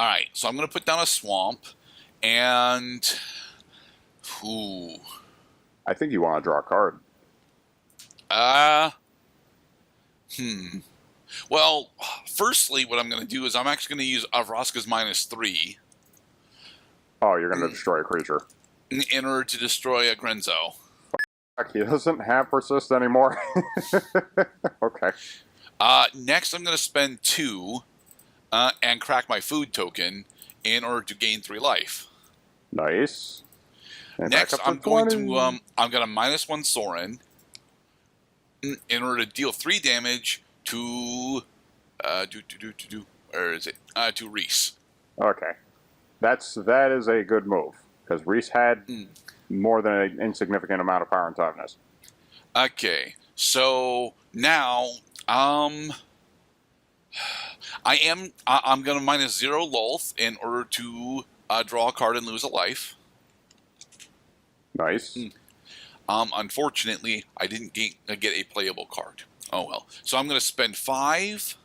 All right, so I'm going to put down a swamp, and ooh, I think you want to draw a card. uh, hmm. Well, firstly, what I'm going to do is I'm actually going to use Avraska's -3 Oh, you're going to destroy a creature. in order to destroy a Grenzo. Fuck, he doesn't have persist anymore. Okay. Next, I'm going to spend 2 and crack my food token in order to gain 3 life. Nice. And Next, back up I'm going to -20. I'm going to -1 Soren in order to deal 3 damage to where is it? To Reese. Okay. That is a good move, because Reese had more than an insignificant amount of power and toughness. Okay, so now I'm going to -0 Lolth in order to draw a card and lose a life. Nice. Unfortunately, I didn't get a playable card. Oh well. So I'm going to spend 5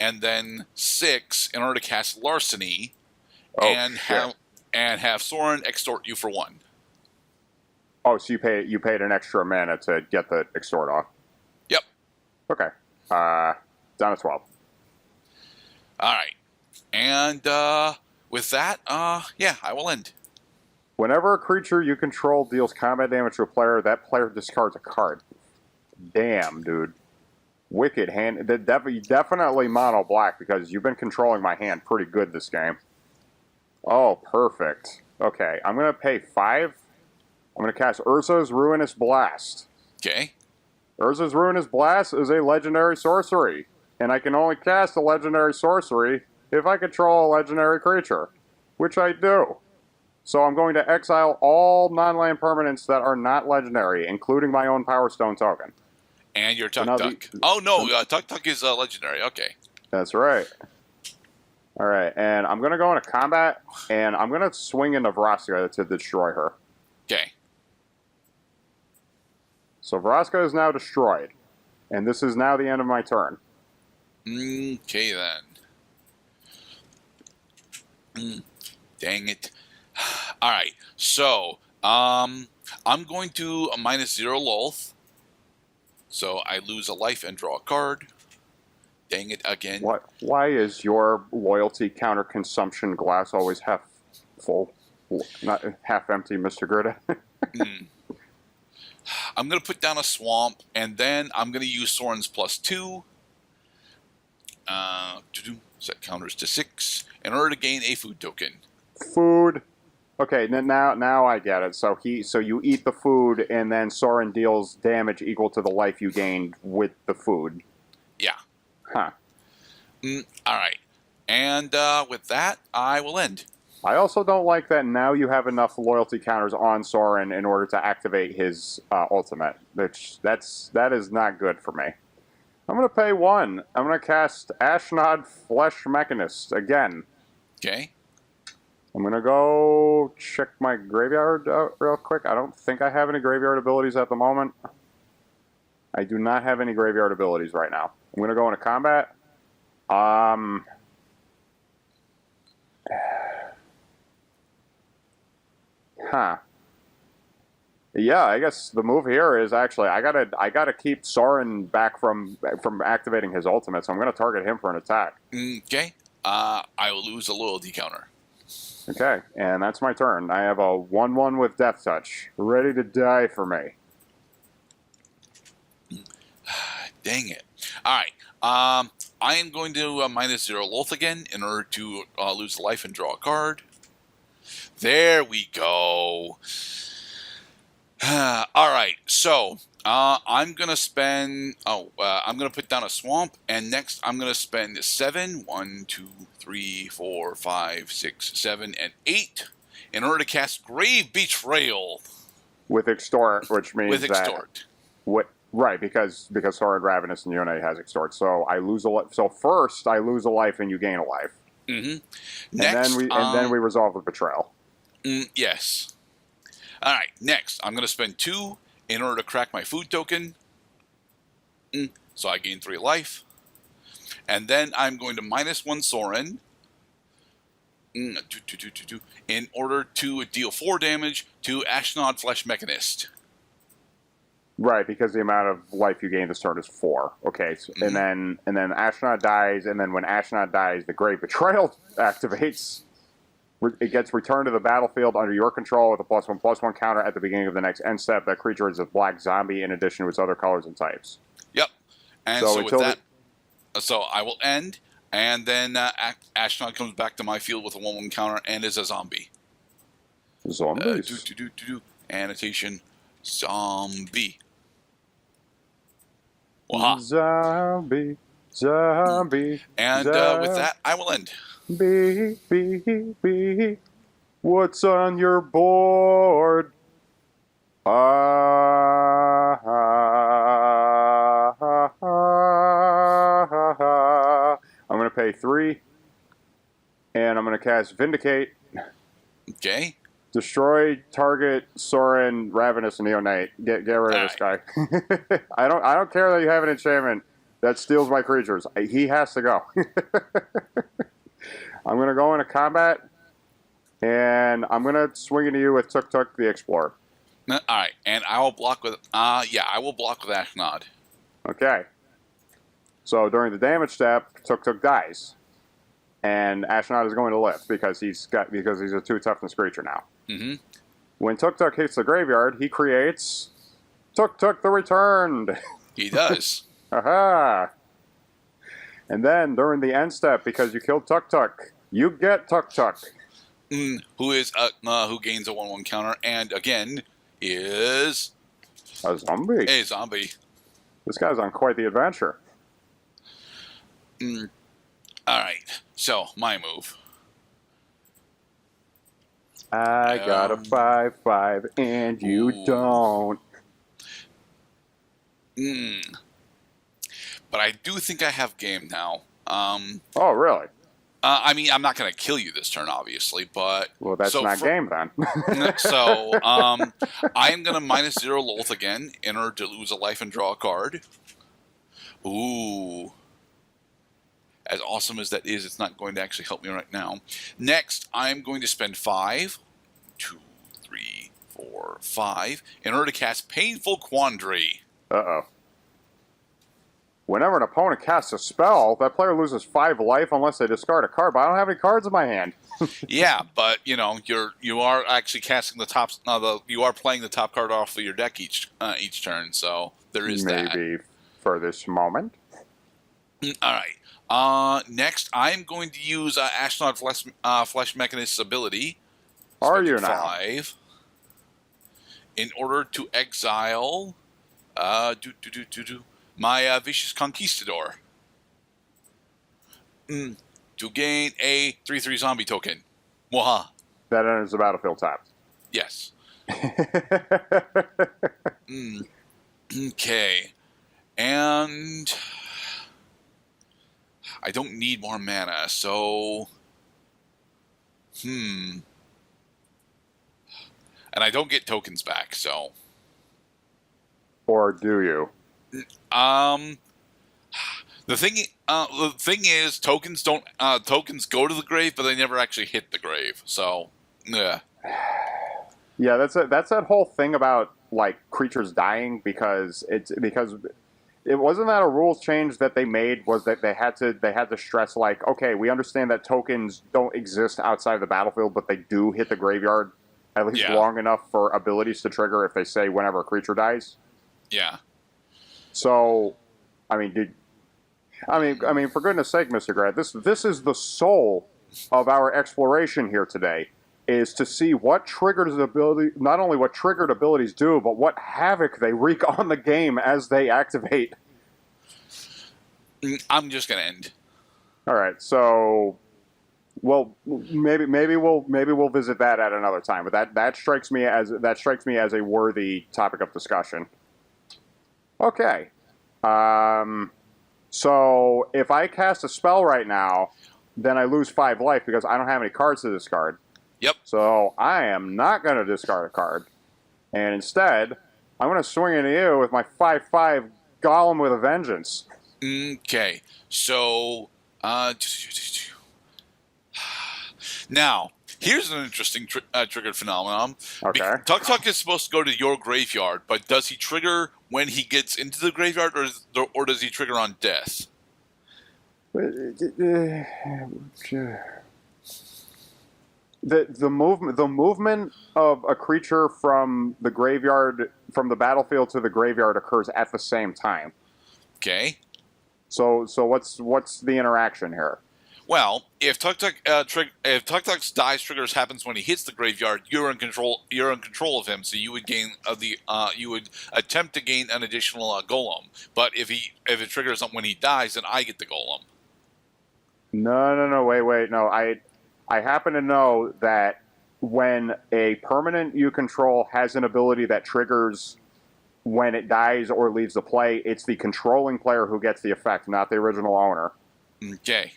and then 6 in order to cast Larceny and have Soren extort you for 1. Oh, so you paid an extra mana to get the extort off. Yep. Okay. Down to 12. All right. And with that, yeah, I will end. Whenever a creature you control deals combat damage to a player, that player discards a card. Damn, dude. Wicked hand. Definitely mono black, because you've been controlling my hand pretty good this game. Oh, perfect. Okay, I'm going to pay 5. I'm going to cast Urza's Ruinous Blast. Okay. Urza's Ruinous Blast is a legendary sorcery, and I can only cast a legendary sorcery if I control a legendary creature, which I do. So I'm going to exile all non-land permanents that are not legendary, including my own Power Stone token. And your Tuk Tuk. Oh, no, Tuk Tuk is legendary. Okay. That's right. All right, and I'm going to go into combat, and I'm going to swing into Vraska to destroy her. Okay. So Vraska is now destroyed, and this is now the end of my turn. Okay, then. Dang it. All right, so I'm going to -0 Lolth, so I lose a life and draw a card. Dang it again. What? Why is your loyalty counter consumption glass always half full, not half empty, Mr. Gerdat? I'm going to put down a swamp, and then I'm going to use Soren's +2. Set counters to 6 in order to gain a food token. Food. Okay, now I get it. So you eat the food, and then Soren deals damage equal to the life you gained with the food. Yeah. Huh. All right. And with that, I will end. I also don't like that now you have enough loyalty counters on Soren in order to activate his ultimate. That is not good for me. I'm going to pay 1. I'm going to cast Ashnod Flesh Mechanist again. Okay. I'm going to go check my graveyard out real quick. I don't think I have any graveyard abilities at the moment. I do not have any graveyard abilities right now. I'm going to go into combat. Huh. Yeah, I guess the move here is actually I gotta keep Soren back from activating his ultimate, so I'm gonna target him for an attack. Okay. I will lose a loyalty counter. Okay, and that's my turn. I have a 1/1 with Death Touch, ready to die for me. Dang it. All right. I am going to -0 Lolth again in order to lose life and draw a card. There we go. All right. So I'm gonna spend. I'm gonna put down a swamp, and next I'm gonna spend 7. 1, 2, 3, 4, 5, 6, 7, and 8 in order to cast Grave Betrayal With Extort, which means with Extort. Right, because Soren Ravenous and Yone has Extort. So I lose a life. So first I lose a life and you gain a life. Next, and then we resolve the betrayal. Yes. All right. Next, I'm going to spend 2 in order to crack my food token. So I gain 3 life. And then I'm going to -1 Soren In order to deal 4 damage to Ashnod Flesh Mechanist. Right, because the amount of life you gain this turn is 4. Okay, so, and then Ashnod dies, and then when Ashnod dies, the Grave Betrayal activates. It gets returned to the battlefield under your control with a +1/+1 counter at the beginning of the next end step. That creature is a black zombie in addition to its other colors and types. Yep. And so with that, so I will end, and then Ashnod comes back to my field with a 1/1 counter and is a zombie. Zombies. Annotation: zombie. Waha. Zombie. And with that, I will end. What's on your board? I'm going to pay 3, and I'm going to cast Vindicate. Okay. Destroy target Sorin, Ravenous, and Neonate. Get rid of this guy. I don't care that you have an enchantment that steals my creatures. He has to go. I'm going to go into combat, and I'm going to swing into you with Tuk Tuk the Explorer. All right, and I will block with. I will block with Ashnod. Okay. So during the damage step, Tuk Tuk dies, and Ashnod is going to live because he's a 2 toughness creature now. Mm-hmm. When Tuk Tuk hits the graveyard, he creates Tuk Tuk the Returned. He does. Aha! And then during the end step, because you killed Tuk Tuk, you get Tuk Tuk. Who gains a 1/1 counter, and again is a zombie. A zombie. This guy's on quite the adventure. All right, so my move. I got a 5/5, and you don't. But I do think I have game now. Oh, really? I mean, I'm not going to kill you this turn, obviously, but... Well, that's not game, then. So, I am going to -0 Lolth again, in order to lose a life and draw a card. Ooh. As awesome as that is, it's not going to actually help me right now. Next, I'm going to spend 5, 2, 3, 4, 5, in order to cast Painful Quandary. Uh-oh. Whenever an opponent casts a spell, that player loses 5 life unless they discard a card. But I don't have any cards in my hand. Yeah, but you know you are actually casting the top. You are playing the top card off of your deck each turn. So there is that. Maybe for this moment. All right. Next, I am going to use Ashnod Flesh Mechanist's ability. Are you now? 5 in order to exile. My Vicious Conquistador. To gain a 3/3 zombie token. Waha. That enters the battlefield tapped. Yes. Okay. And I don't need more mana, so... And I don't get tokens back, so... Or do you? The thing is, tokens don't tokens go to the grave, but they never actually hit the grave. So, yeah. Yeah, that's that whole thing about like creatures dying because it wasn't that a rules change that they made was that they had to stress like, okay, we understand that tokens don't exist outside of the battlefield, but they do hit the graveyard at least long enough for abilities to trigger if they say whenever a creature dies. Yeah. So, I mean, for goodness sake, Mr. Grant, this is the soul of our exploration here today, is to see what triggers ability, not only what triggered abilities do, but what havoc they wreak on the game as they activate. I'm just gonna end. All right, so, well, maybe we'll visit that at another time, but that strikes me as a worthy topic of discussion. Okay. So if I cast a spell right now, then I lose 5 life because I don't have any cards to discard. Yep. So I am not going to discard a card. And instead, I'm going to swing into you with my 5/5 Golem with a Vengeance. Okay. So, Now, here's an interesting triggered phenomenon. Okay. Tuk Tuk is supposed to go to your graveyard, but does he trigger when he gets into the graveyard, or does he trigger on death? The movement of a creature from the graveyard, from the battlefield to the graveyard, occurs at the same time. Okay. So what's the interaction here? Well, if Tuk Tuk's dies triggers happens when he hits the graveyard, you're in control. You're in control of him, so you would gain you would attempt to gain an additional golem. But if it triggers when he dies, then I get the golem. No, wait, no. I happen to know that when a permanent you control has an ability that triggers when it dies or leaves the play, it's the controlling player who gets the effect, not the original owner. Okay.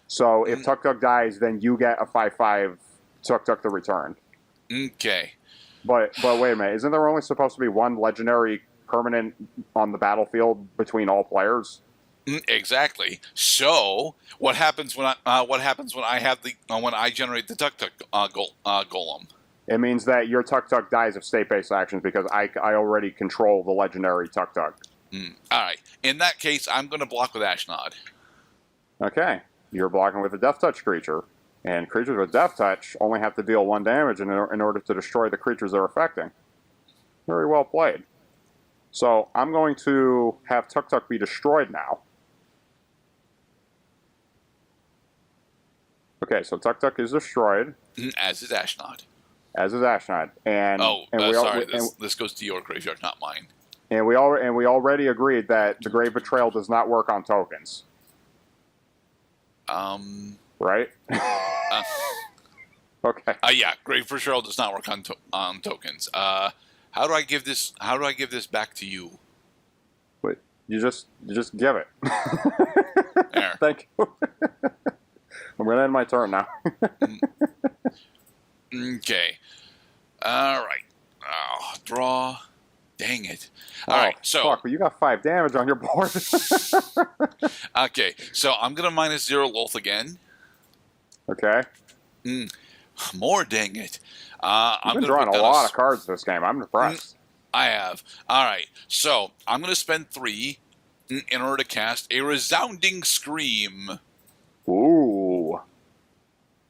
So if Tuk Tuk dies, then you get a 5/5 Tuk Tuk the return. Okay. But wait a minute, isn't there only supposed to be one legendary permanent on the battlefield between all players? Exactly. So what happens when I have the when I generate the Tuk Tuk golem? It means that your Tuk Tuk dies of state-based actions because I already control the legendary Tuk Tuk. All right. In that case, I'm going to block with Ashnod. Okay. You're blocking with a Death Touch creature. And creatures with Death Touch only have to deal 1 damage in order to destroy the creatures they're affecting. Very well played. So I'm going to have Tuk Tuk be destroyed now. Okay, so Tuk Tuk is destroyed. As is Ashnod. As is Ashnod. This goes to your graveyard, not mine. And we already agreed that the Grave Betrayal does not work on tokens. Right? Okay. Yeah, Grave Betrayal does not work on tokens. How do I give this back to you? Wait, you just give it. There. Thank you. I'm going to end my turn now. Okay. All right. Oh, draw. Dang it. All right. So. Fuck, but you got 5 damage on your board. Okay. So I'm gonna -0 Loth again. Okay. More. Dang it. You've been drawing a lot of cards this game. I'm impressed. I have. All right. So I'm gonna spend 3 in order to cast a resounding scream. Ooh.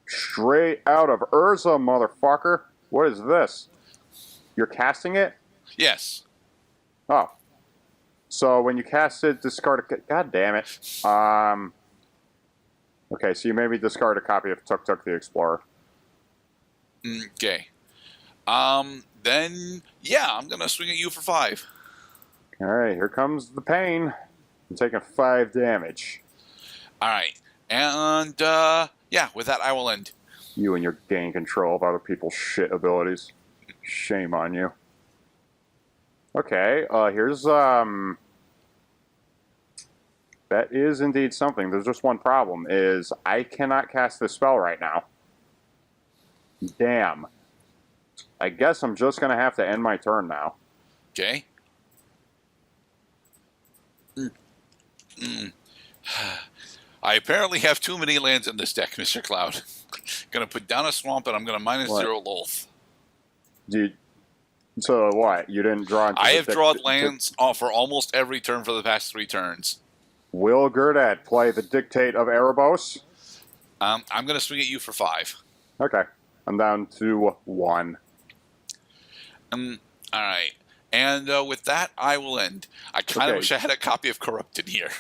Straight out of Urza, motherfucker. What is this? You're casting it? Yes. Oh. So when you cast it, discard a... God damn it. Okay, so you maybe discard a copy of Tuk Tuk the Explorer. Okay. Then, yeah, I'm going to swing at you for 5. All right, here comes the pain. I'm taking 5 damage. All right. And, yeah, with that, I will end. You and your gain control of other people's shit abilities. Shame on you. Okay, here's, that is indeed something. There's just one problem, is I cannot cast this spell right now. Damn. I guess I'm just going to have to end my turn now. Okay. I apparently have too many lands in this deck, Mr. Cloud. Gonna put down a swamp, and I'm gonna -0 Loth. So what? You didn't draw... I have drawn lands for almost every turn for the past 3 turns. Will Gerdat play the Dictate of Erebos? I'm going to swing at you for 5. Okay. I'm down to 1. All right. And with that, I will end. I kind of wish I had a copy of Corrupted here.